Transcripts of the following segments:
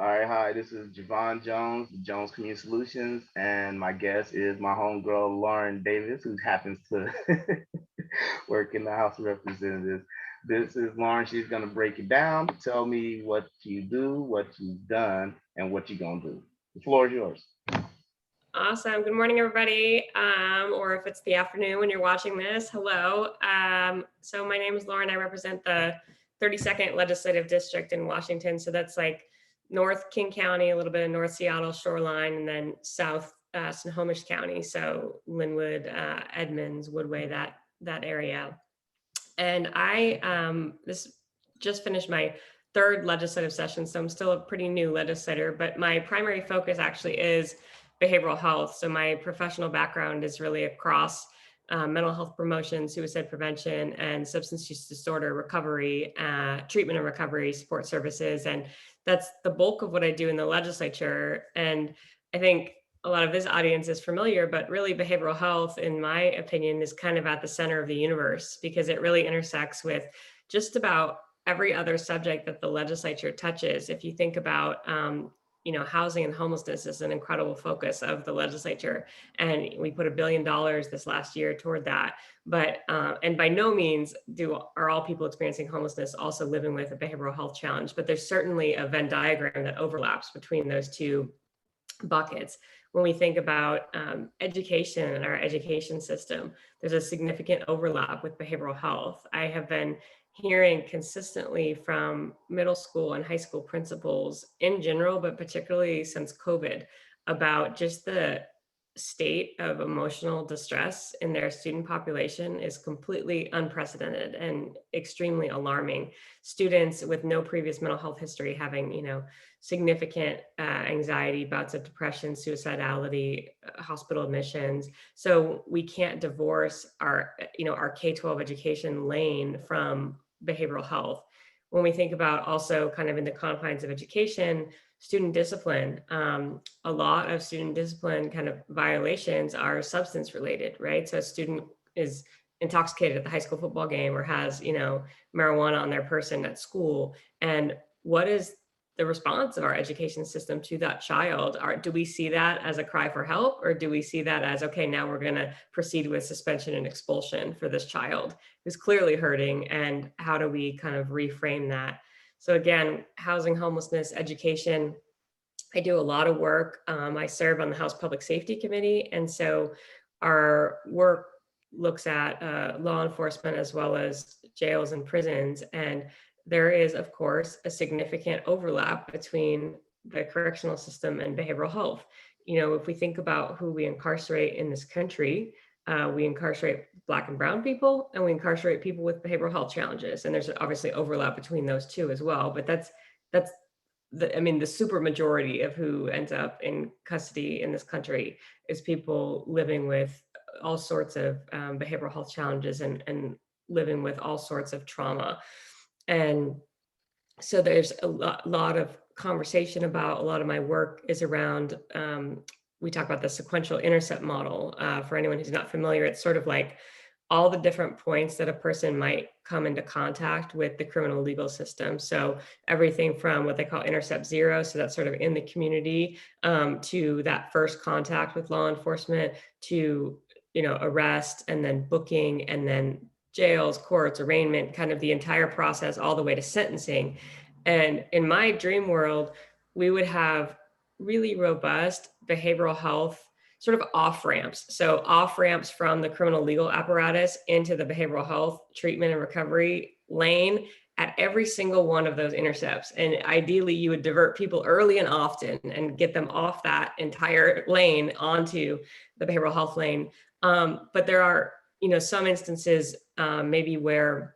All right, hi, this is Javon Jones, Jones Community Solutions, and my guest is my homegirl, Lauren Davis, who happens to work in the House of Representatives. This is Lauren. She's going to break it down, tell me what you do, what you've done, and what you're going to do. The floor is yours. Awesome. Good morning, everybody. Or if it's the afternoon when you're watching this, hello. So my name is Lauren. I represent the 32nd Legislative District in Washington. So that's like North King County, a little bit of North Seattle shoreline, and then South Snohomish County. So Linwood, Edmonds, Woodway, that area. And I this just finished my third legislative session, so I'm still a pretty new legislator, but my primary focus actually is behavioral health. So my professional background is really across mental health promotion, suicide prevention, and substance use disorder recovery, treatment and recovery support services. And that's the bulk of what I do in the legislature. And I think a lot of this audience is familiar, but really behavioral health, in my opinion, is kind of at the center of the universe because it really intersects with just about every other subject that the legislature touches. If you think about, housing and homelessness is an incredible focus of the legislature, and we put $1 billion this last year toward that. But and by no means are all people experiencing homelessness also living with a behavioral health challenge, but there's certainly a Venn diagram that overlaps between those two buckets. When we think about education and our education system, there's a significant overlap with behavioral health. I have been hearing consistently from middle school and high school principals in general, but particularly since COVID, about just the state of emotional distress in their student population is completely unprecedented and extremely alarming. Students with no previous mental health history having, significant anxiety, bouts of depression, suicidality, hospital admissions. So we can't divorce our K-12 education lane from behavioral health. When we think about also kind of in the confines of education, student discipline, a lot of student discipline kind of violations are substance related, right? So a student is intoxicated at the high school football game or has, marijuana on their person at school. And what is the response of our education system to that child? Do we see that as a cry for help, or do we see that as, okay, now we're going to proceed with suspension and expulsion for this child who's clearly hurting? And how do we kind of reframe that? So again, housing, homelessness, education. I do a lot of work. I serve on the House Public Safety Committee. And so our work looks at law enforcement as well as jails and prisons. And there is, of course, a significant overlap between the correctional system and behavioral health. If we think about who we incarcerate in this country, we incarcerate Black and brown people, and we incarcerate people with behavioral health challenges. And there's obviously overlap between those two as well. But that's the super majority of who ends up in custody in this country is people living with all sorts of behavioral health challenges and living with all sorts of trauma. And so there's a lot of conversation about, a lot of my work is around, we talk about the sequential intercept model. For anyone who's not familiar, it's sort of like all the different points that a person might come into contact with the criminal legal system. So everything from what they call intercept zero, so that's sort of in the community, to that first contact with law enforcement, to arrest, and then booking, and then jails, courts, arraignment, kind of the entire process all the way to sentencing. And in my dream world, we would have really robust behavioral health sort of off ramps. So off ramps from the criminal legal apparatus into the behavioral health treatment and recovery lane at every single one of those intercepts. And ideally you would divert people early and often and get them off that entire lane onto the behavioral health lane. But there are, some instances maybe where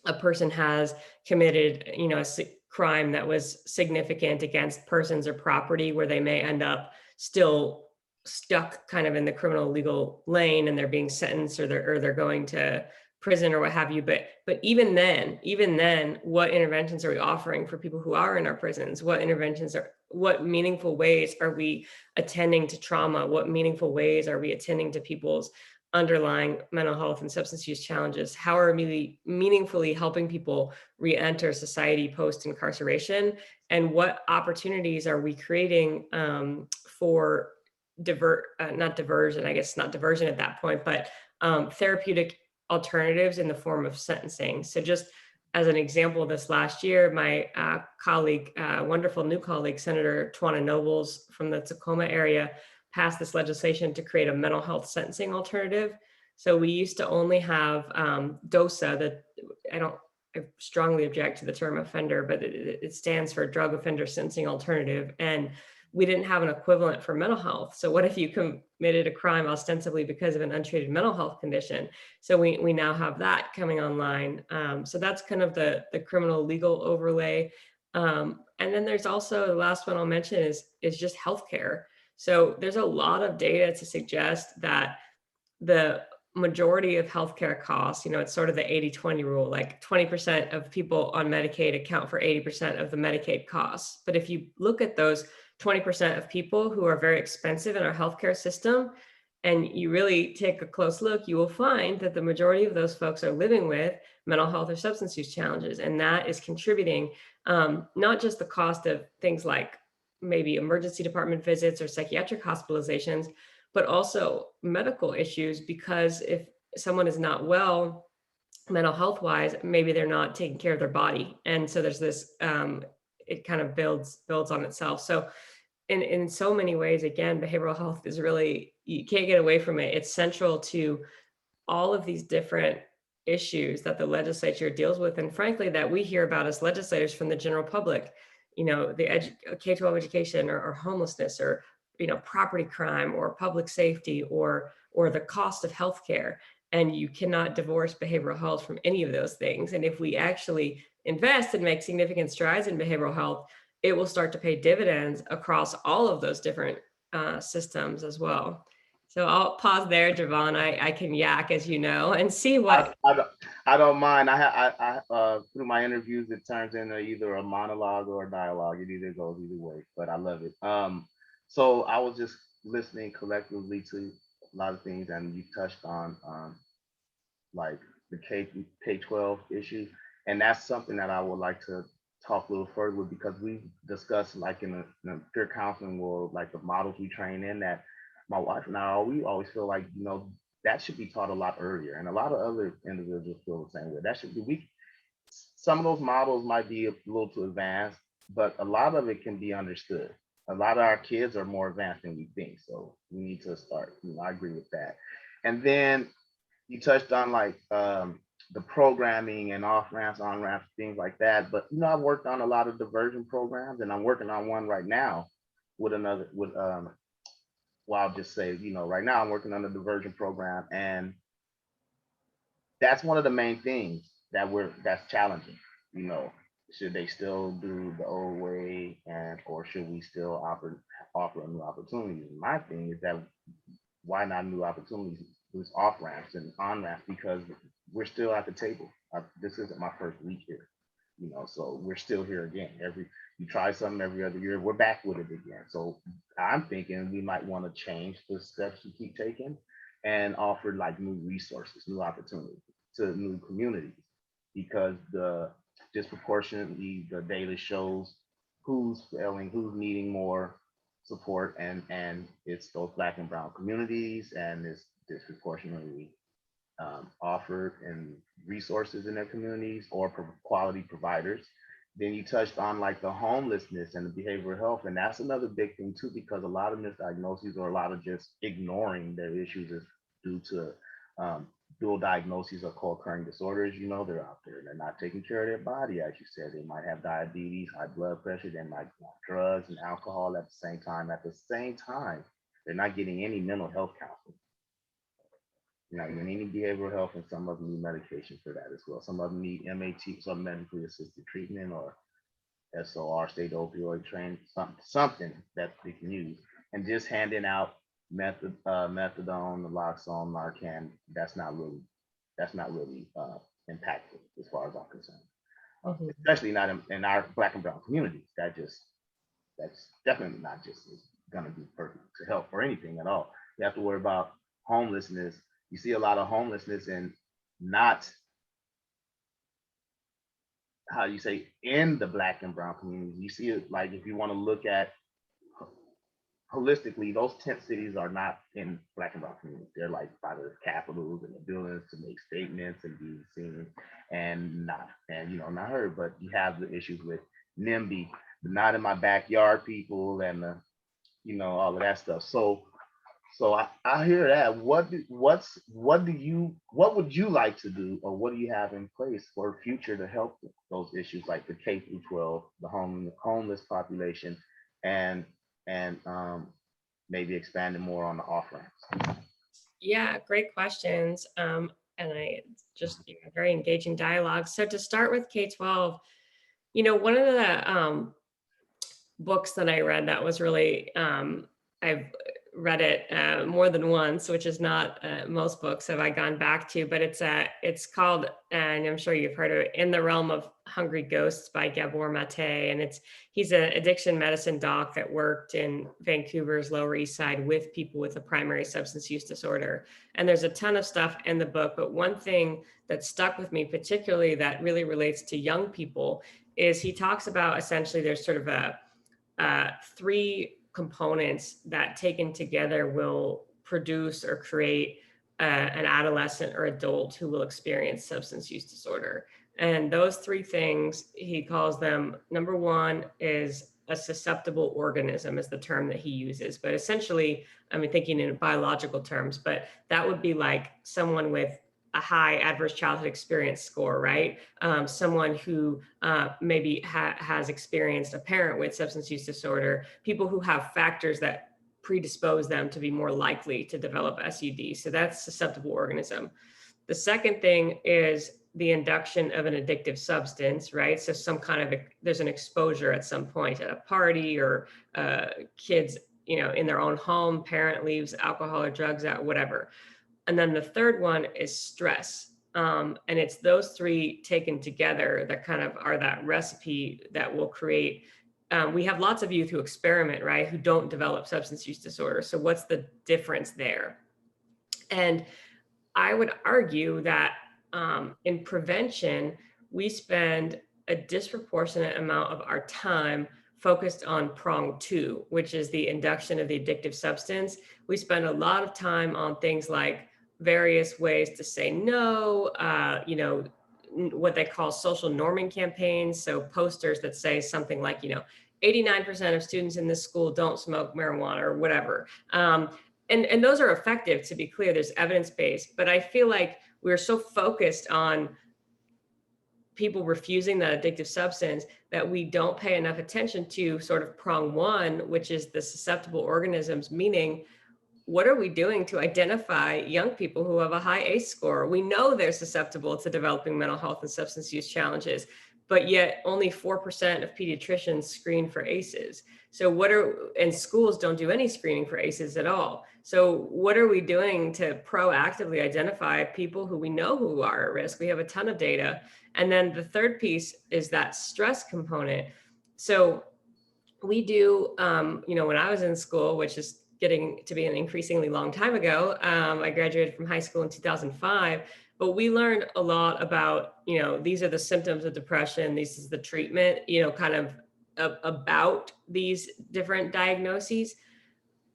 a person has committed, a crime that was significant against persons or property, where they may end up still stuck kind of in the criminal legal lane, and they're being sentenced, or they're going to prison or what have you. But even then, what interventions are we offering for people who are in our prisons? What meaningful ways are we attending to trauma? What meaningful ways are we attending to people's underlying mental health and substance use challenges. How are we meaningfully helping people re-enter society post-incarceration? And what opportunities are we creating for not diversion, I guess not diversion at that point, but therapeutic alternatives in the form of sentencing. So just as an example, this last year, my colleague, wonderful new colleague, Senator Tawana Nobles from the Tacoma area, passed this legislation to create a mental health sentencing alternative. So we used to only have DOSA, that I strongly object to the term offender, but it stands for Drug Offender Sentencing Alternative. And we didn't have an equivalent for mental health. So what if you committed a crime ostensibly because of an untreated mental health condition? So we now have that coming online. So that's kind of the criminal legal overlay. And then there's also, the last one I'll mention is just healthcare. So there's a lot of data to suggest that the majority of healthcare costs, it's sort of the 80-20 rule, like 20% of people on Medicaid account for 80% of the Medicaid costs. But if you look at those 20% of people who are very expensive in our healthcare system, and you really take a close look, you will find that the majority of those folks are living with mental health or substance use challenges. And that is contributing not just the cost of things like maybe emergency department visits or psychiatric hospitalizations, but also medical issues, because if someone is not well mental health wise, maybe they're not taking care of their body. And so there's this, it kind of builds on itself. So in so many ways, again, behavioral health is really, you can't get away from it. It's central to all of these different issues that the legislature deals with, and frankly, that we hear about as legislators from the general public. The K-12 education, or homelessness, or property crime, or public safety, or the cost of healthcare. And you cannot divorce behavioral health from any of those things. And if we actually invest and make significant strides in behavioral health, it will start to pay dividends across all of those different systems as well. So I'll pause there, Javon. I can yak, as you know, and see I, what. I, don't, I don't mind. Through my interviews, it turns into either a monologue or a dialogue. It either goes either way, but I love it. So I was just listening collectively to a lot of things, and you touched on like the K-12 issue, and that's something that I would like to talk a little further with, because we discussed, like, in the peer counseling world, like the models we train in, that my wife and I, we always feel like, that should be taught a lot earlier, and a lot of other individuals feel the same way. That should be, some of those models might be a little too advanced, but a lot of it can be understood. A lot of our kids are more advanced than we think, so we need to start. I agree with that. And then you touched on, like, the programming and off ramps, on ramps, things like that. But I've worked on a lot of diversion programs, and I'm working on one right now with another well, I'll just say, right now I'm working on a diversion program, and that's one of the main things that's challenging. You know, should they still do the old way, or should we still offer a new opportunity? My thing is that, why not new opportunities? There's off ramps and on ramps, because we're still at the table. This isn't my first week here, so we're still here again. You try something every other year, we're back with it again. So I'm thinking we might want to change the steps you keep taking, and offer, like, new resources, new opportunities to new communities, because disproportionately the data shows who's failing, who's needing more support, and it's those Black and brown communities, and it's disproportionately offered in resources in their communities, or quality providers. Then you touched on, like, the homelessness and the behavioral health, and that's another big thing too, because a lot of misdiagnoses, or a lot of just ignoring their issues, is due to dual diagnoses of co-occurring disorders. They're out there, they're not taking care of their body, as you said. They might have diabetes, high blood pressure, they might want drugs and alcohol at the same time. At the same time, they're not getting any mental health counseling. You're needing behavioral health, and some of them need medication for that as well. Some of them need MAT, some medically assisted treatment, or SOR, state opioid train, something that they can use. And just handing out methadone, naloxone, Narcan, that's not really impactful, as far as I'm concerned. Mhm. Especially not in our Black and brown communities. That's definitely not just going to be perfect to help for anything at all. You have to worry about homelessness You see a lot of homelessness and not how you say in the black and brown communities. You see it like if you want to look at holistically, those tent cities are not in black and brown communities. They're like by the capitals and the buildings to make statements and be seen and not not heard. But you have the issues with NIMBY, the not in my backyard people, and the all of that stuff. So I hear that. What would you like to do, or what do you have in place for future to help those issues like the K through 12, the homeless population, and and maybe expanding more on the off ramps? Yeah, great questions. And just very engaging dialogue. So to start with K-12, one of the books that I read that was really, I've read it more than once, which is not most books have I gone back to, but it's called, and I'm sure you've heard of it, In the Realm of Hungry Ghosts by Gabor Mate. And he's an addiction medicine doc that worked in Vancouver's Lower East Side with people with a primary substance use disorder. And there's a ton of stuff in the book, but one thing that stuck with me particularly that really relates to young people is he talks about essentially there's sort of three components that taken together will produce or create an adolescent or adult who will experience substance use disorder. And those three things, he calls them, number one is a susceptible organism is the term that he uses. But essentially, I mean, thinking in biological terms, but that would be like someone with a high adverse childhood experience score, right? Someone who maybe has experienced a parent with substance use disorder, people who have factors that predispose them to be more likely to develop SUD. So that's susceptible organism. The second thing is the induction of an addictive substance, right? So there's an exposure at some point at a party or kids, in their own home, parent leaves alcohol or drugs out, whatever. And then the third one is stress. And it's those three taken together that kind of are that recipe that will create. We have lots of youth who experiment, right, who don't develop substance use disorder. So what's the difference there? And I would argue that in prevention, we spend a disproportionate amount of our time focused on prong two, which is the induction of the addictive substance. We spend a lot of time on things like various ways to say no, what they call social norming campaigns. So posters that say something like, 89% of students in this school don't smoke marijuana or whatever. And those are effective, to be clear, there's evidence-based, but I feel like we're so focused on people refusing that addictive substance that we don't pay enough attention to sort of prong one, which is the susceptible organisms, meaning what are we doing to identify young people who have a high ACE score? We know they're susceptible to developing mental health and substance use challenges, but yet only 4% of pediatricians screen for ACEs. So and schools don't do any screening for ACEs at all. So what are we doing to proactively identify people who we know who are at risk? We have a ton of data. And then the third piece is that stress component. So we do, when I was in school, which is getting to be an increasingly long time ago, I graduated from high school in 2005, but we learned a lot about, these are the symptoms of depression, this is the treatment, kind of about these different diagnoses.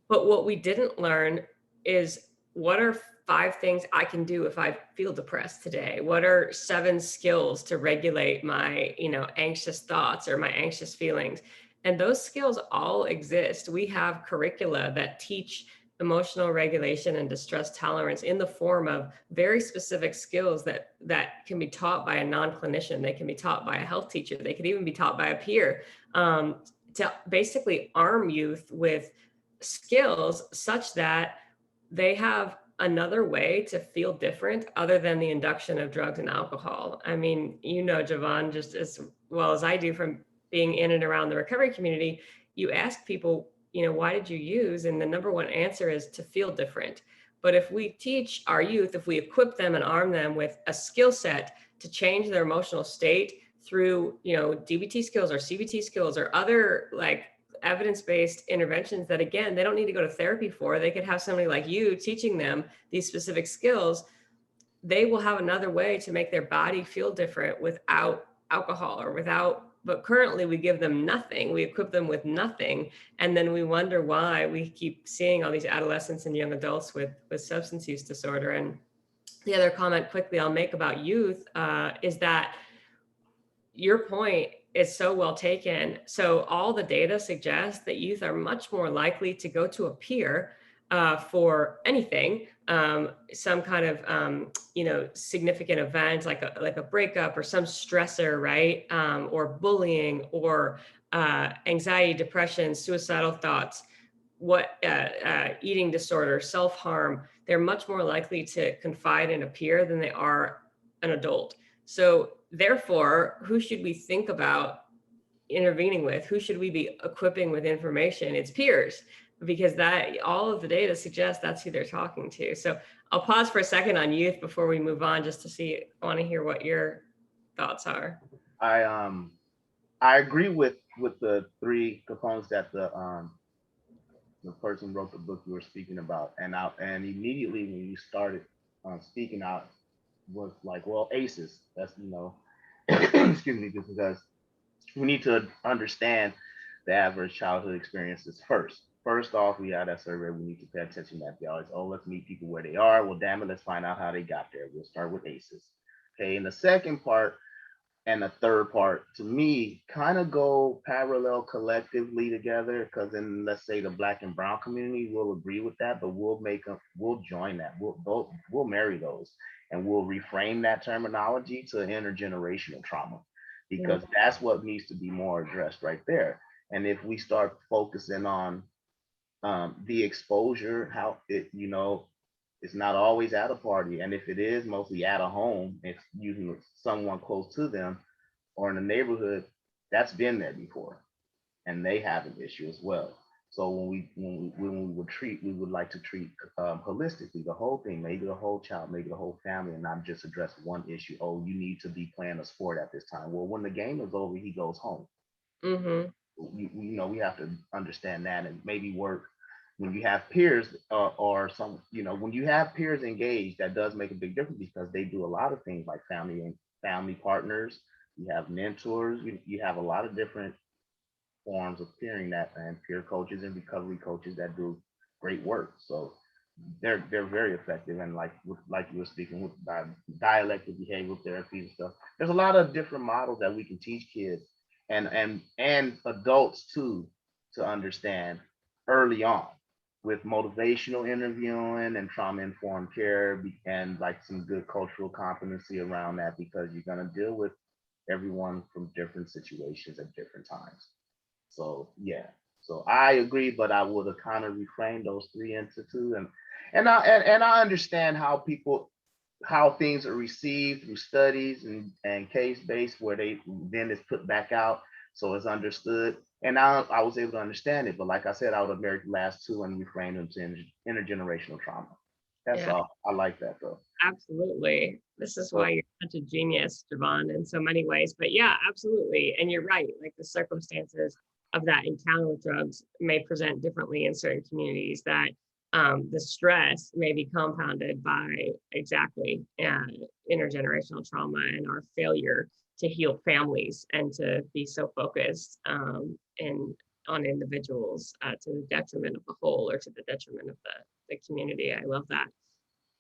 But what we didn't learn is what are 5 things I can do if I feel depressed today? What are 7 skills to regulate my, anxious thoughts or my anxious feelings? And those skills all exist. We have curricula that teach emotional regulation and distress tolerance in the form of very specific skills that can be taught by a non-clinician. They can be taught by a health teacher. They could even be taught by a peer, to basically arm youth with skills such that they have another way to feel different other than the induction of drugs and alcohol. I mean, Javon, just as well as I do from being in and around the recovery community, you ask people, why did you use? And the number one answer is to feel different. But if we teach our youth, if we equip them and arm them with a skill set to change their emotional state through, DBT skills or CBT skills or other like evidence-based interventions that, again, they don't need to go to therapy for. They could have somebody like you teaching them these specific skills. They will have another way to make their body feel different without alcohol or without, but currently we give them nothing. We equip them with nothing. And then we wonder why we keep seeing all these adolescents and young adults with substance use disorder. And the other comment quickly I'll make about youth is that your point is so well taken. So all the data suggests that youth are much more likely to go to a peer for anything, some kind of significant event like a breakup or some stressor, right? Or bullying or anxiety, depression, suicidal thoughts, eating disorder, self-harm. They're much more likely to confide in a peer than they are an adult. So therefore, who should we think about intervening with? Who should we be equipping with information? It's peers, because that all of the data suggests that's who they're talking to. So I'll pause for a second on youth before we move on, just to see, I want to hear what your thoughts are. I agree with the three components that the person who wrote the book you were speaking about, and immediately when you started speaking out was like, well, ACEs. That's excuse me, just because we need to understand the adverse childhood experiences first. First off, we had that survey. We need to pay attention to that. They always, oh, let's meet people where they are. Well, damn it, let's find out how they got there. We'll start with ACEs. Okay, and the second part and the third part, to me, kind of go parallel collectively together, because in, let's say, the Black and Brown community will agree with that, but we'll join that. We'll marry those, and we'll reframe that terminology to intergenerational trauma, because that's what needs to be more addressed right there. And if we start focusing on the exposure, how it's not always at a party, and if it is mostly at a home, it's usually someone close to them or in the neighborhood that's been there before, and they have an issue as well. So we would like to treat holistically the whole thing, maybe the whole child, maybe the whole family, and not just address one issue. Oh, you need to be playing a sport at this time. Well, when the game is over, he goes home. Mm-hmm. We have to understand that, and maybe work when you have peers, or some, when you have peers engaged, that does make a big difference, because they do a lot of things like family and family partners. You have mentors. You have a lot of different forms of peering, that and peer coaches and recovery coaches that do great work. So they're very effective. And like you were speaking with dialectic behavioral therapy and stuff, there's a lot of different models that we can teach kids and adults too, to understand early on, with motivational interviewing and trauma informed care, and like some good cultural competency around that, because you're going to deal with everyone from different situations at different times. So yeah, so I agree, but I would have kind of reframed those three into two, and I understand how things are received through studies and case based, where they then it's put back out, so it's understood. And I was able to understand it, but like I said, I would have married the last two and reframed them to intergenerational trauma. That's all. I like that though. Absolutely. This is why you're such a genius, Javon, in so many ways. But yeah, absolutely. And you're right. Like, the circumstances of that encounter with drugs may present differently in certain communities, that the stress may be compounded by exactly intergenerational trauma and our failure to heal families and to be so focused on individuals to the detriment of the whole, or to the detriment of the community. I love that.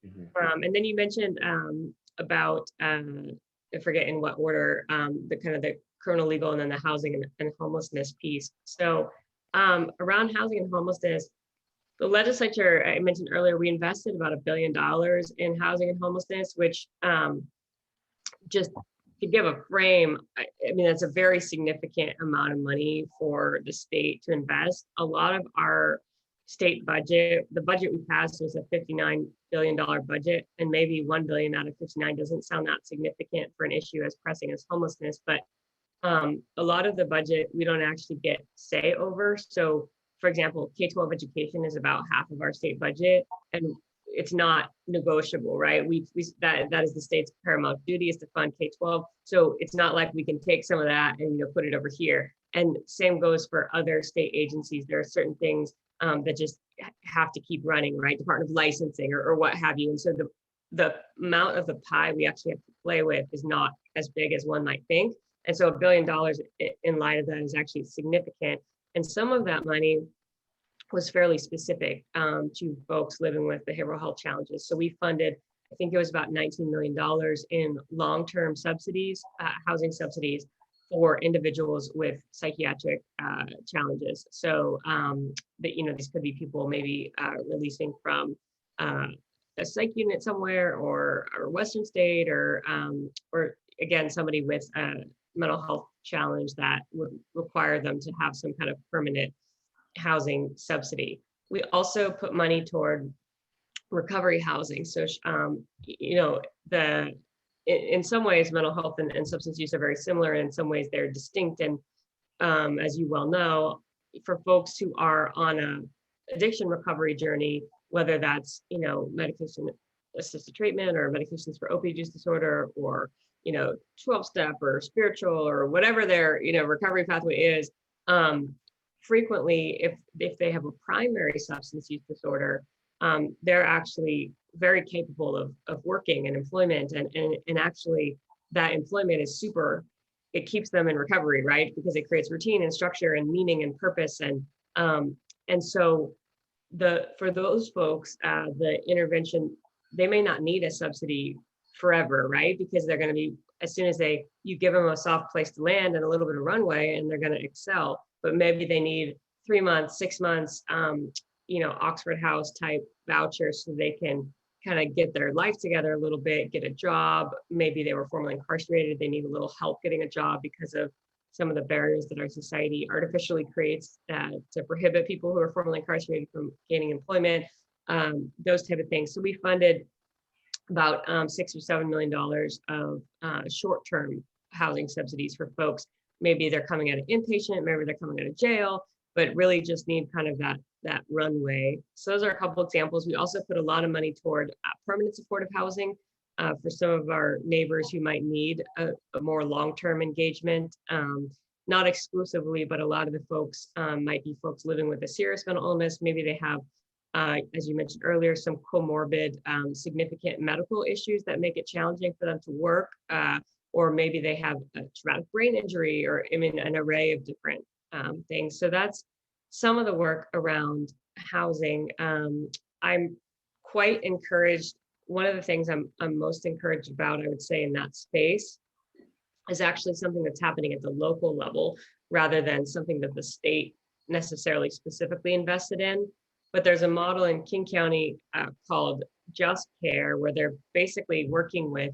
Mm-hmm. And then you mentioned about, I forget in what order, the kind of the criminal, legal, and then the housing and homelessness piece. So around housing and homelessness, the legislature, I mentioned earlier, we invested about $1 billion in housing and homelessness, which just to give a frame, I mean, that's a very significant amount of money for the state to invest. A lot of our state budget, the budget we passed was a $59 billion budget, and maybe 1 billion out of 59 doesn't sound that significant for an issue as pressing as homelessness, but a lot of the budget we don't actually get say over. So for example, K-12 education is about half of our state budget, and it's not negotiable, right? That is the state's paramount duty, is to fund K-12. So it's not like we can take some of that and put it over here. And same goes for other state agencies. There are certain things that just have to keep running, right? Department of Licensing or what have you. And so the amount of the pie we actually have to play with is not as big as one might think. And so $1 billion in light of that is actually significant. And some of that money was fairly specific to folks living with behavioral health challenges. So we funded, I think it was about $19 million in long-term subsidies, housing subsidies for individuals with psychiatric challenges. So these could be people maybe releasing from a psych unit somewhere, or Western state, or again, somebody with a mental health challenge that would require them to have some kind of permanent housing subsidy. We also put money toward recovery housing. So, in some ways, mental health and substance use are very similar. In some ways, they're distinct. And as you well know, for folks who are on a addiction recovery journey, whether that's, medication assisted treatment or medications for opioid use disorder, or, 12-step or spiritual or whatever their, recovery pathway is, frequently, if they have a primary substance use disorder, they're actually very capable of working and employment, and actually that employment is it keeps them in recovery, right? Because it creates routine and structure and meaning and purpose. And so for those folks, the intervention, they may not need a subsidy forever, right? Because they're going to be, as soon as you give them a soft place to land and a little bit of runway, and they're going to excel. But maybe they need 3 months, 6 months, Oxford House type vouchers, so they can kind of get their life together a little bit, get a job. Maybe they were formerly incarcerated. They need a little help getting a job because of some of the barriers that our society artificially creates to prohibit people who are formerly incarcerated from gaining employment, those type of things. So we funded about $6 or $7 million of short-term housing subsidies for folks. Maybe they're coming out of inpatient, maybe they're coming out of jail, but really just need kind of that runway. So those are a couple examples. We also put a lot of money toward permanent supportive housing for some of our neighbors who might need a more long-term engagement. Not exclusively, but a lot of the folks might be folks living with a serious mental illness. Maybe they have, as you mentioned earlier, some comorbid significant medical issues that make it challenging for them to work. Or maybe they have a traumatic brain injury, or an array of different things. So that's some of the work around housing. I'm quite encouraged. One of the things I'm most encouraged about, I would say, in that space is actually something that's happening at the local level rather than something that the state necessarily specifically invested in. But there's a model in King County called Just Care, where they're basically working with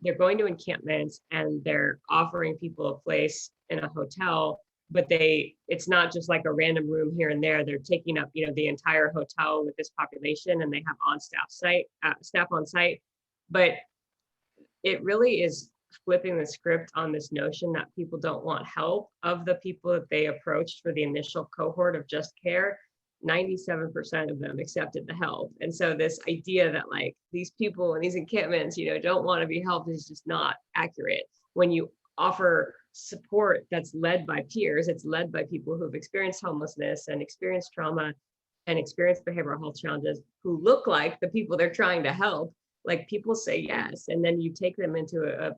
they're going to encampments and they're offering people a place in a hotel, but it's not just like a random room here and there. They're taking up, the entire hotel with this population, and they have staff on site. But it really is flipping the script on this notion that people don't want help. Of the people that they approached for the initial cohort of Just Care, 97% of them accepted the help. And so this idea that like these people in these encampments, don't want to be helped is just not accurate. When you offer support that's led by peers, it's led by people who've experienced homelessness and experienced trauma and experienced behavioral health challenges, who look like the people they're trying to help, like people say yes. And then you take them into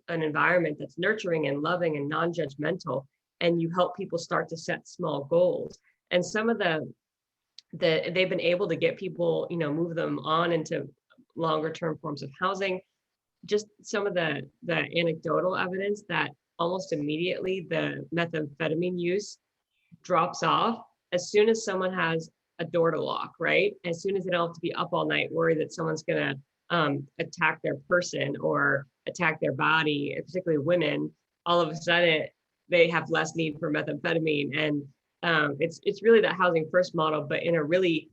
an environment that's nurturing and loving and non-judgmental, and you help people start to set small goals. And some of they've been able to get people, move them on into longer term forms of housing. Just some of the anecdotal evidence that almost immediately the methamphetamine use drops off as soon as someone has a door to lock, right? As soon as they don't have to be up all night worried that someone's going to attack their person or attack their body, particularly women, all of a sudden they have less need for methamphetamine. And it's really that housing first model, but in a really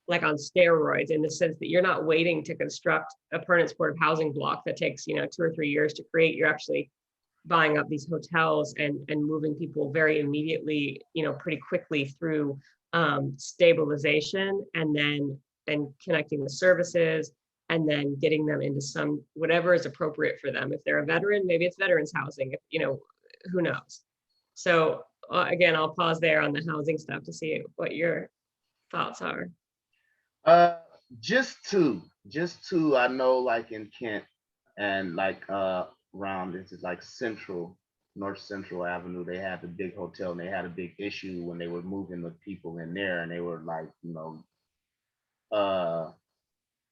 like on steroids, in the sense that you're not waiting to construct a permanent supportive housing block that takes 2 or 3 years to create. You're actually buying up these hotels and moving people very immediately, pretty quickly through stabilization, and then then connecting the services, and then getting them into some, whatever is appropriate for them. If they're a veteran, maybe it's veterans housing, if, who knows? So again, I'll pause there on the housing stuff to see what your thoughts are. Uh, just two. I know, like in Kent and like around this is like North Central Avenue. They had the big hotel, and they had a big issue when they were moving the people in there, and they were like, uh,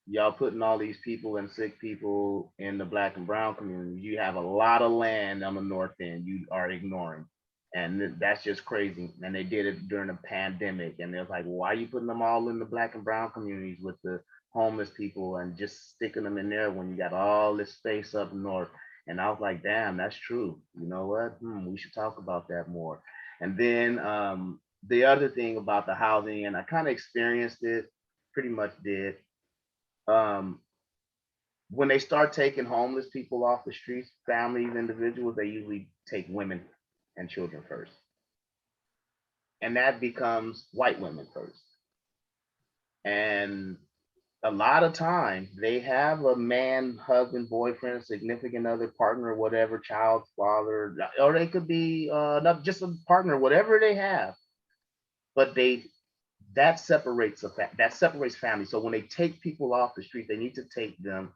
y'all putting all these people and sick people in the black and brown community. You have a lot of land on the north end you are ignoring. And that's just crazy. And they did it during a pandemic. And they're like, why are you putting them all in the black and brown communities with the homeless people and just sticking them in there when you got all this space up north? And I was like, damn, that's true. You know what? We should talk about that more. And then the other thing about the housing, and I kind of experienced it, pretty much did, um, when they start taking homeless people off the streets, families, individuals, they usually take women and children first. And that becomes white women first. And a lot of times they have a man, husband, boyfriend, significant other, partner, whatever, child's father, or they could be not just a partner, whatever they have. But that separates families. So when they take people off the street, they need to take them,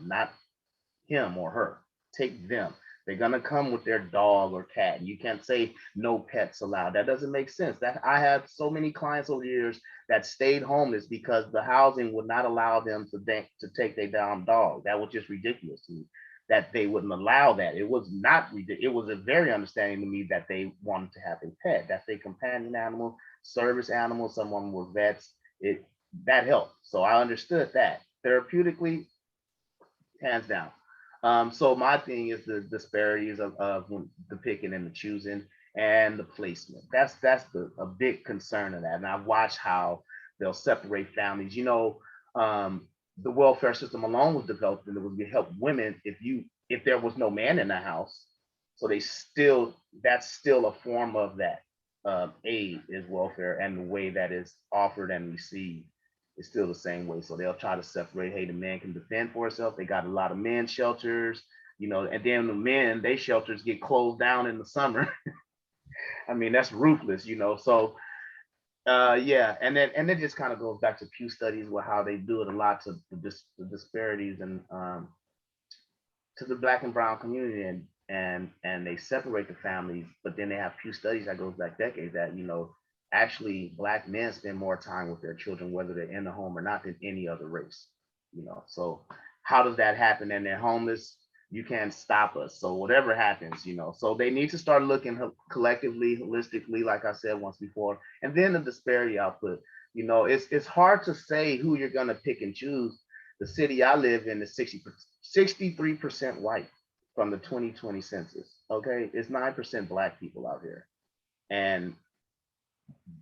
not him or her. Take them. They're gonna come with their dog or cat. You can't say no pets allowed. That doesn't make sense. That I have so many clients over the years that stayed homeless because the housing would not allow them to take their down dog. That was just ridiculous to me. That they wouldn't allow that. It was not ridiculous. It was a very understanding to me that they wanted to have a pet. That's a companion animal, service animal. Someone were vets. That helped. So I understood that. Therapeutically, hands down. So my thing is the disparities of the picking and the choosing and the placement. A big concern of that. And I've watched how they'll separate families. The welfare system alone was developed and it was to help women if there was no man in the house. So that's still a form of that aid is welfare, and the way that is offered and received is still the same way. So they'll try to separate, hey, the man can defend for himself. They got a lot of men's shelters, and then the men, they shelters get closed down in the summer. I mean, that's ruthless, So yeah, and then it just kind of goes back to Pew studies with how they do it a lot to the disparities and to the black and brown community, and they separate the families, but then they have Pew studies that goes back decades that actually black men spend more time with their children, whether they're in the home or not, than any other race. So how does that happen? And they're homeless. You can't stop us. So whatever happens, so they need to start looking collectively, holistically, like I said once before. And then the disparity output. It's hard to say who you're gonna pick and choose. The city I live in is 63% white from the 2020 census. Okay, it's 9% black people out here, and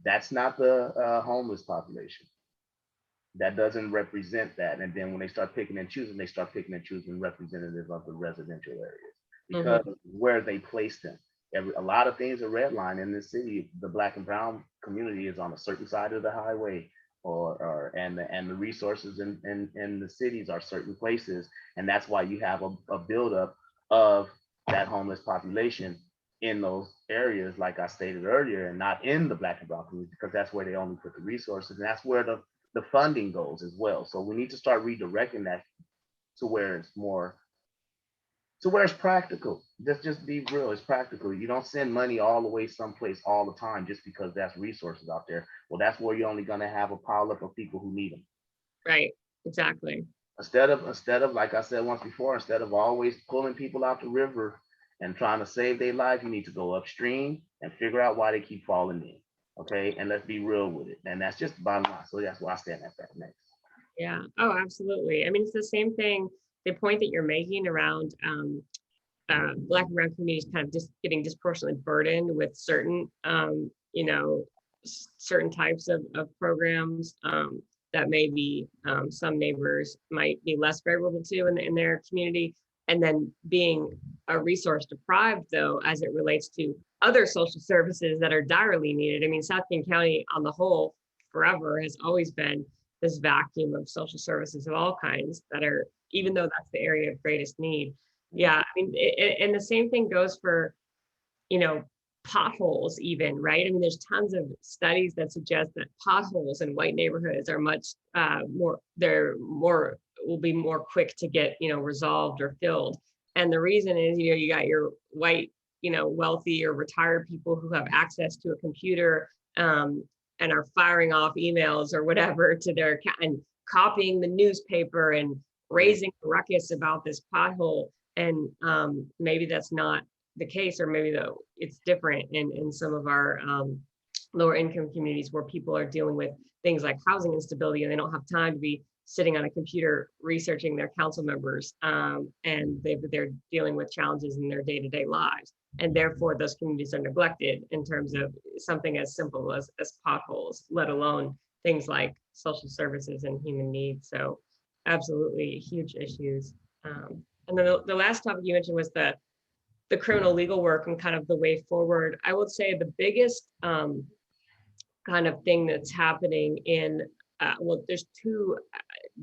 that's not the homeless population. That doesn't represent that. And then when they start picking and choosing, they start picking and choosing representatives of the residential areas because where they place them. A lot of things are redlined in this city. The black and brown community is on a certain side of the highway, and the resources in the cities are certain places, and that's why you have a buildup of that homeless population in those areas, like I stated earlier, and not in the black and brown community, because that's where they only put the resources, and that's where the funding goes as well. So we need to start redirecting that to where it's practical. Just be real, it's practical. You don't send money all the way someplace all the time just because that's resources out there. Well, that's where you're only gonna have a pile up of people who need them. Right, exactly. Instead of, like I said once before, instead of always pulling people out the river and trying to save their life, you need to go upstream and figure out why they keep falling in. Okay, and let's be real with it. And that's just the bottom line. So that's why I stand at that next. Yeah. Oh, absolutely. I mean, it's the same thing. The point that you're making around black and brown communities kind of just getting disproportionately burdened with certain, certain types of programs that maybe some neighbors might be less favorable to in their community, and then being a resource deprived, though, as it relates to other social services that are direly needed. I mean, South King County on the whole forever has always been this vacuum of social services of all kinds that are, even though that's the area of greatest need. Yeah, I mean, and the same thing goes for, you know, potholes even, right? I mean, there's tons of studies that suggest that potholes in white neighborhoods are much will be more quick to get, you know, resolved or filled. And the reason is, you know, you got your white, you know, wealthy or retired people who have access to a computer, and are firing off emails or whatever to their account and copying the newspaper and raising a ruckus about this pothole. And maybe that's not the case, or maybe though it's different in some of our lower income communities where people are dealing with things like housing instability and they don't have time to be sitting on a computer researching their council members, and they're dealing with challenges in their day-to-day lives, and therefore those communities are neglected in terms of something as simple as potholes, let alone things like social services and human needs. So absolutely huge issues. And then the last topic you mentioned was the criminal legal work and kind of the way forward. I would say the biggest kind of thing that's happening in, well, there's two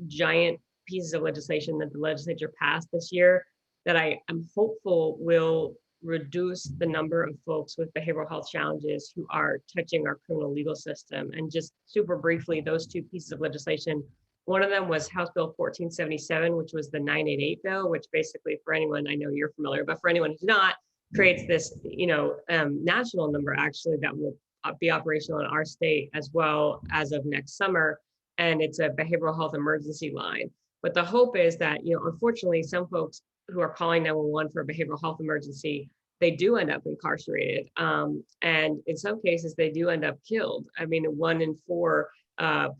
giant pieces of legislation that the legislature passed this year that I am hopeful will reduce the number of folks with behavioral health challenges who are touching our criminal legal system. And just super briefly, those two pieces of legislation, one of them was House Bill 1477, which was the 988 bill, which basically, for anyone, I know you're familiar, but for anyone who's not, creates this, you know, national number actually that will be operational in our state as well as of next summer. And it's a behavioral health emergency line. But the hope is that, you know, unfortunately, some folks who are calling 911 for a behavioral health emergency, they do end up incarcerated. And in some cases, they do end up killed. I mean, 1 in 4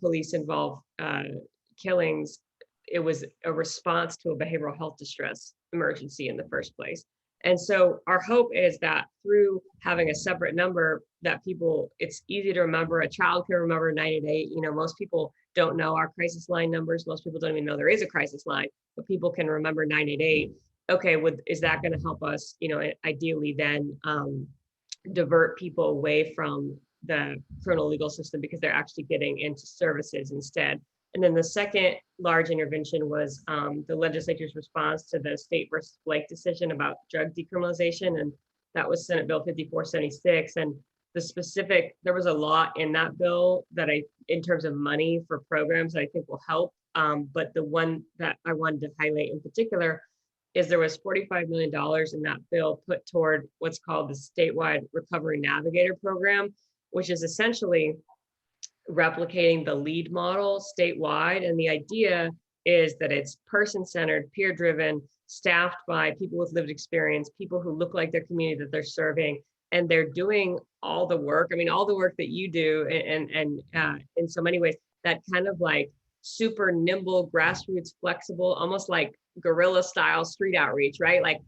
police involved killings, it was a response to a behavioral health distress emergency in the first place. And so our hope is that through having a separate number that people, it's easy to remember, a child can remember 988. You know, most people don't know our crisis line numbers. Most people don't even know there is a crisis line, but people can remember 988. Okay, is that going to help us, you know, ideally then divert people away from the criminal legal system because they're actually getting into services instead. And then the second large intervention was the legislature's response to the State versus Blake decision about drug decriminalization. And that was Senate Bill 5476. And there was a lot in that bill that in terms of money for programs, I think will help. But the one that I wanted to highlight in particular is there was $45 million in that bill put toward what's called the Statewide Recovery Navigator Program, which is essentially replicating the LEAD model statewide. And the idea is that it's person-centered, peer-driven, staffed by people with lived experience, people who look like their community that they're serving, and they're doing all the work. I mean, all the work that you do, and in so many ways, that kind of like super nimble, grassroots, flexible, almost like guerrilla style street outreach, right? Like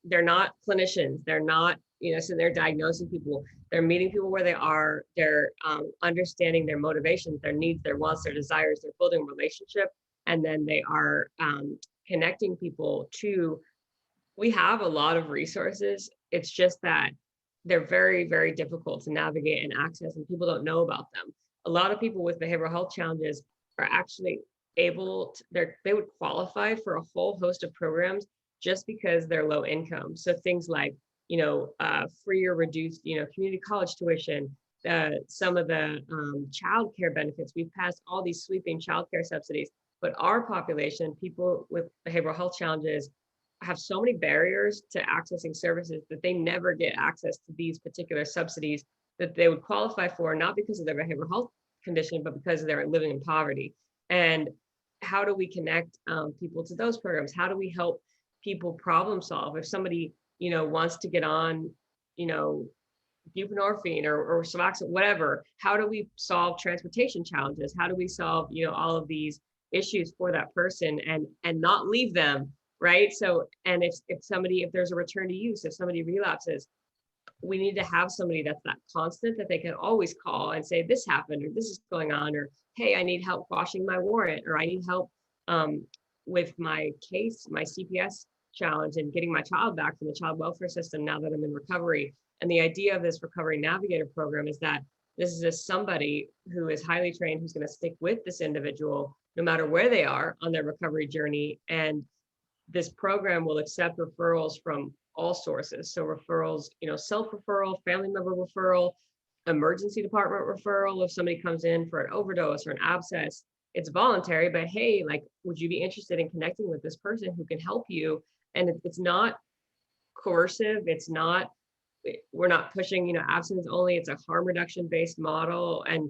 they're not clinicians, they're not, you know, so they're diagnosing people, they're meeting people where they are, they're understanding their motivations, their needs, their wants, their desires, they're building a relationship, and then they are connecting people to, we have a lot of resources, it's just that they're very, very difficult to navigate and access, and people don't know about them. A lot of people with behavioral health challenges are actually able to, they would qualify for a whole host of programs just because they're low income. So things like, you know, free or reduced, you know, community college tuition, some of the childcare benefits. We've passed all these sweeping childcare subsidies, but our population, people with behavioral health challenges, have so many barriers to accessing services that they never get access to these particular subsidies that they would qualify for, not because of their behavioral health condition, but because they're living in poverty. And how do we connect people to those programs? How do we help people problem solve? If somebody, you know, wants to get on, you know, buprenorphine or Suboxone, whatever, how do we solve transportation challenges? How do we solve, you know, all of these issues for that person and not leave them, right? So, and if there's a return to use, if somebody relapses, we need to have somebody that's that constant that they can always call and say, this happened, or this is going on, or hey, I need help quashing my warrant, or I need help with my case, my CPS challenge, and getting my child back from the child welfare system now that I'm in recovery. And the idea of this recovery navigator program is that This is somebody who is highly trained, who's going to stick with this individual no matter where they are on their recovery journey. And this program will accept referrals from all sources. So referrals, self-referral, family member referral, emergency department referral. If somebody comes in for an overdose or an abscess, it's voluntary, but hey, like, would you be interested in connecting with this person who can help you? And it's not coercive. It's not, we're not pushing, abstinence only. It's a harm reduction based model. And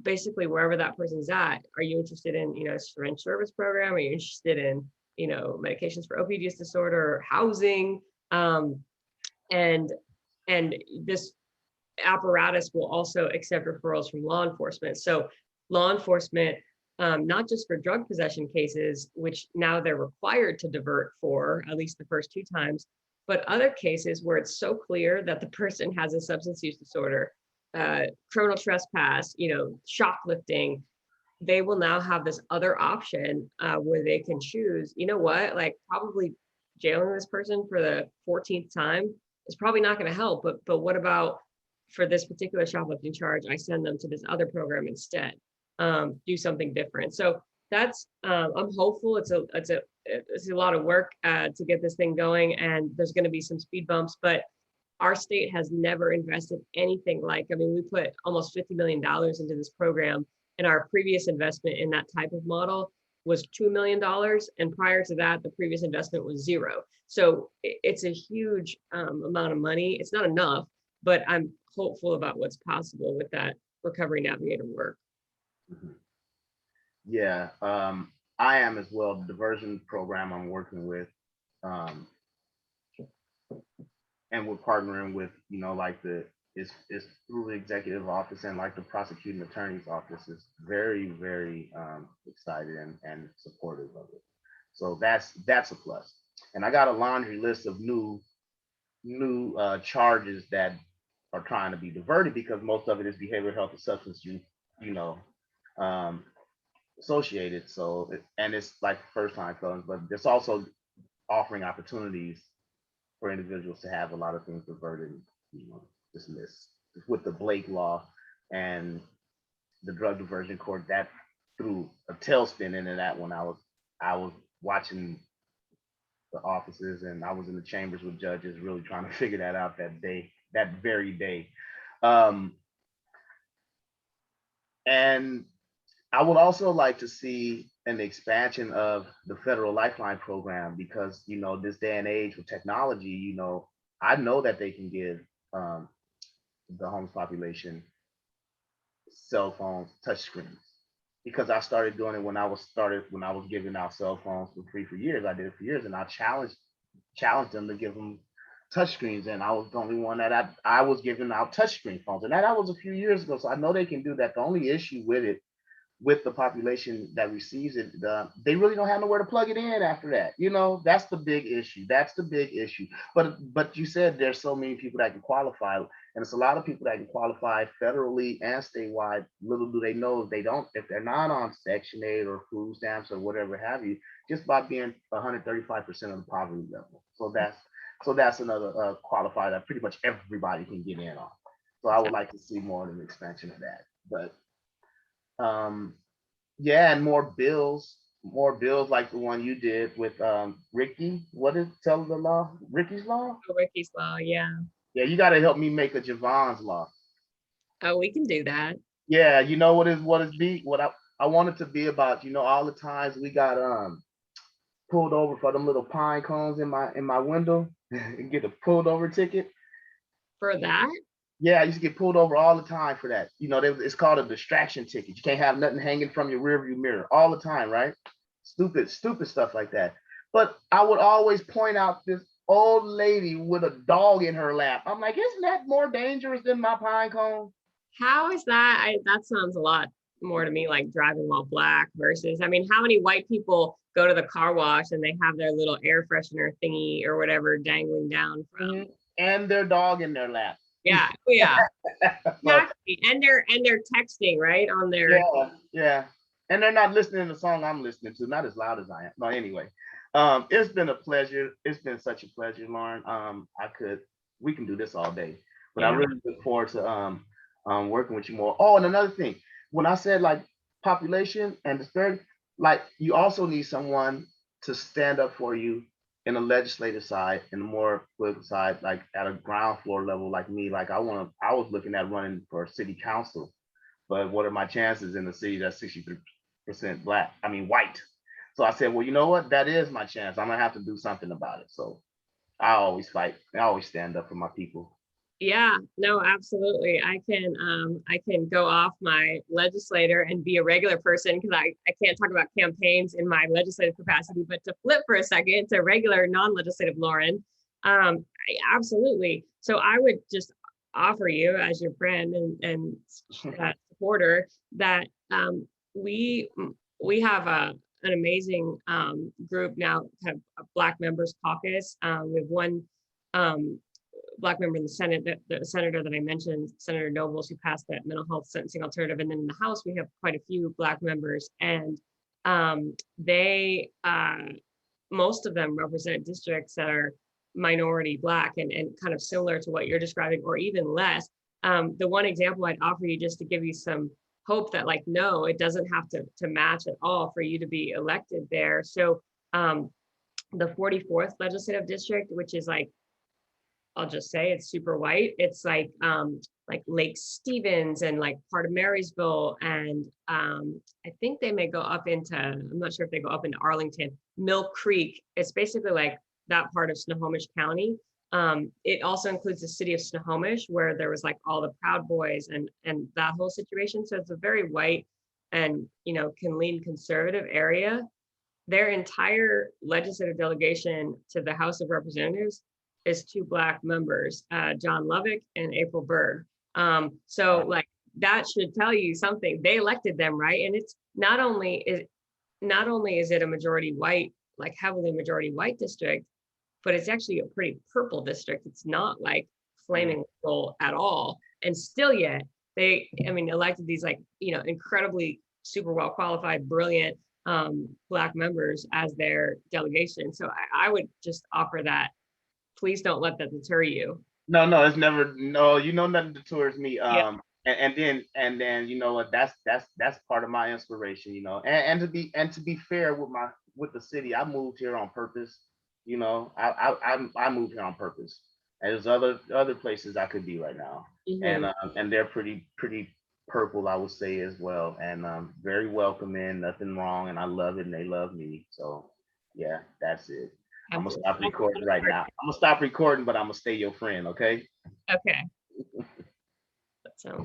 basically wherever that person's at, are you interested in, a syringe service program? Are you interested in, medications for opioid use disorder, housing? And this apparatus will also accept referrals from law enforcement. So law enforcement, not just for drug possession cases, which now they're required to divert for at least the first 2 times, but other cases where it's so clear that the person has a substance use disorder, criminal trespass, shoplifting, they will now have this other option where they can choose, like probably jailing this person for the 14th time is probably not going to help, but what about for this particular shoplifting charge, I send them to this other program instead, do something different. So that's, I'm hopeful. It's a lot of work to get this thing going, and there's going to be some speed bumps, but our state has never invested anything like, we put almost $50 million into this program, and our previous investment in that type of model was $2 million. And prior to that, the previous investment was 0. So it's a huge amount of money. It's not enough, but I'm hopeful about what's possible with that recovery navigator work. Yeah, I am as well. The diversion program I'm working with, and we're partnering with, like it's through the executive office and like the prosecuting attorney's office is very, very excited and supportive of it. So that's a plus. And I got a laundry list of new charges that are trying to be diverted because most of it is behavioral health and substance use, um, associated. So and it's like first time felons, but it's also offering opportunities for individuals to have a lot of things diverted, dismissed with the Blake law and the drug diversion court. That threw a tailspin into that one. I was watching the offices and I was in the chambers with judges really trying to figure that out that very day. And I would also like to see an expansion of the federal lifeline program because, this day and age with technology, I know that they can give the homeless population cell phones, touch screens, because I started doing it when I was giving out cell phones for free for years. I did it for years, and I challenged them to give them touch screens, and I was the only one that I was giving out touch screen phones, and that was a few years ago. So I know they can do that. The only issue with the population that receives it, they really don't have nowhere to plug it in after that. That's the big issue. But you said there's so many people that can qualify, and it's a lot of people that can qualify federally and statewide. Little do they know if they're not on Section 8 or food stamps or whatever have you, just by being 135% of the poverty level. So that's another qualifier that pretty much everybody can get in on. So I would like to see more of an expansion of that. But yeah, and more bills like the one you did with Ricky. What is tell the law? Ricky's law? Ricky's law, yeah. Yeah, you gotta help me make a Javon's law. Oh, we can do that. Yeah, what I want it to be about, all the times we got pulled over for them little pine cones in my window and get a pulled over ticket. For that? Yeah, I used to get pulled over all the time for that. It's called a distraction ticket. You can't have nothing hanging from your rearview mirror all the time, right? Stupid stuff like that. But I would always point out this old lady with a dog in her lap. I'm like, isn't that more dangerous than my pine cone? How is that? That sounds a lot more to me like driving while black versus, how many white people go to the car wash and they have their little air freshener thingy or whatever dangling down from, and their dog in their lap. Yeah. Exactly. And they're texting right on their. Yeah. And they're not listening to the song I'm listening to, not as loud as I am. No, anyway. It's been a pleasure. It's been such a pleasure, Lauren. We can do this all day, but I really look forward to working with you more. Oh, and another thing, when I said like population and disparity, like you also need someone to stand up for you in the legislative side, in the more political side, like at a ground floor level, like me. Like I was looking at running for city council, but what are my chances in a city that's 63% black? I mean, white. So I said, well, you know what? That is my chance. I'm gonna have to do something about it. So I always fight. I always stand up for my people. Yeah, no, absolutely. I can go off my legislator and be a regular person because I can't talk about campaigns in my legislative capacity, but to flip for a second to regular non-legislative Lauren, absolutely. So I would just offer you as your friend and supporter that we we have an amazing group now, have a Black Members Caucus. We have one um, Black member in the Senate, the senator that I mentioned, Senator Nobles, who passed that mental health sentencing alternative. And then in the House, we have quite a few Black members, and they, most of them represent districts that are minority Black and kind of similar to what you're describing, or even less. The one example I'd offer you just to give you some hope that like, no, it doesn't have to match at all for you to be elected there. So the 44th legislative district, which is like, I'll just say it's super white. It's like Lake Stevens and like part of Marysville. And I think they may go up into, I'm not sure if they go up into Arlington, Mill Creek. It's basically like that part of Snohomish County. It also includes the city of Snohomish, where there was like all the Proud Boys and that whole situation. So it's a very white and, you know, can lean conservative area. Their entire legislative delegation to the House of Representatives is two Black members, John Lovick and April Berg. So like that should tell you something. They elected them, right? And it's not only is it a majority white, like heavily majority white district, but it's actually a pretty purple district. It's not like flaming liberal at all. And still yet they, I mean, elected these like, you know, incredibly super well qualified, brilliant Black members as their delegation. So I would just offer that. Please don't let that deter you. No, no, it's never no. You know, nothing deters me. Yeah. And then you know what? That's part of my inspiration. You know, and to be fair with with the city, I moved here on purpose. You know, I moved here on purpose. And there's other places I could be right now, Mm-hmm. and they're pretty purple, I would say as well, and very welcoming, nothing wrong, and I love it, and they love me. So yeah, that's it. I'm gonna stop recording right now. I'm gonna stop recording, but I'm gonna stay your friend, okay? Okay. That sounds